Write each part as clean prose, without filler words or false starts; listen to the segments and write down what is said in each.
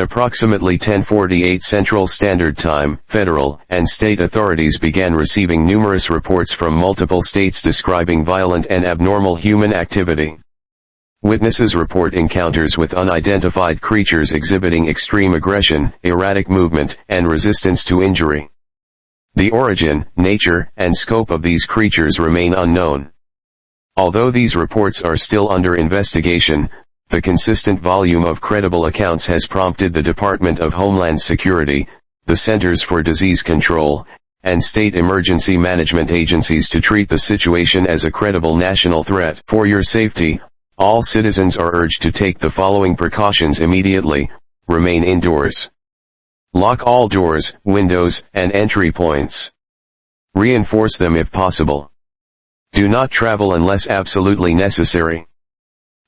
At approximately 10:48 Central Standard Time, federal and state authorities began receiving numerous reports from multiple states describing violent and abnormal human activity. Witnesses report encounters with unidentified creatures exhibiting extreme aggression, erratic movement, and resistance to injury. The origin, nature, and scope of these creatures remain unknown. Although these reports are still under investigation, the consistent volume of credible accounts has prompted the Department of Homeland Security, the Centers for Disease Control, and state emergency management agencies to treat the situation as a credible national threat. For your safety, all citizens are urged to take the following precautions immediately: remain indoors. Lock all doors, windows, and entry points. Reinforce them if possible. Do not travel unless absolutely necessary.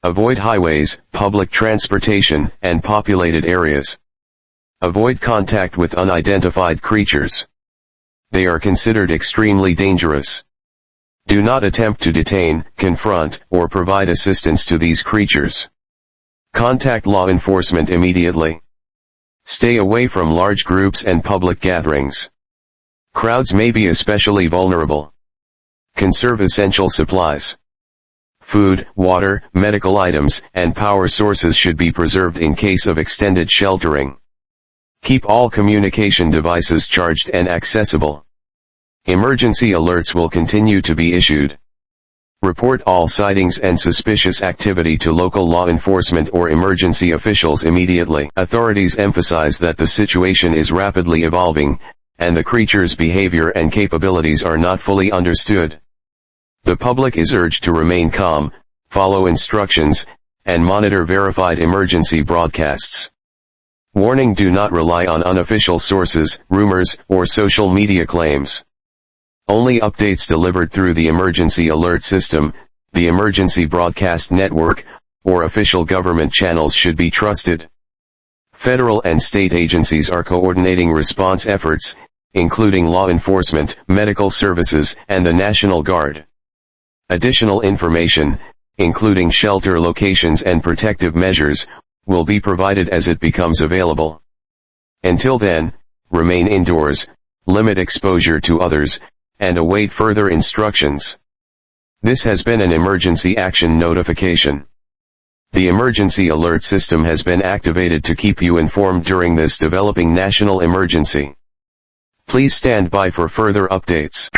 Avoid highways, public transportation, and populated areas. Avoid contact with unidentified creatures. They are considered extremely dangerous. Do not attempt to detain, confront, or provide assistance to these creatures. Contact law enforcement immediately. Stay away from large groups and public gatherings. Crowds may be especially vulnerable. Conserve essential supplies. Food, water, medical items, and power sources should be preserved in case of extended sheltering. Keep all communication devices charged and accessible. Emergency alerts will continue to be issued. Report all sightings and suspicious activity to local law enforcement or emergency officials immediately. Authorities emphasize that the situation is rapidly evolving, and the creature's behavior and capabilities are not fully understood. The public is urged to remain calm, follow instructions, and monitor verified emergency broadcasts. Warning: do not rely on unofficial sources, rumors, or social media claims. Only updates delivered through the Emergency Alert System, the Emergency Broadcast Network, or official government channels should be trusted. Federal and state agencies are coordinating response efforts, including law enforcement, medical services, and the National Guard. Additional information, including shelter locations and protective measures, will be provided as it becomes available. Until then, remain indoors, limit exposure to others, and await further instructions. This has been an emergency action notification. The emergency alert system has been activated to keep you informed during this developing national emergency. Please stand by for further updates.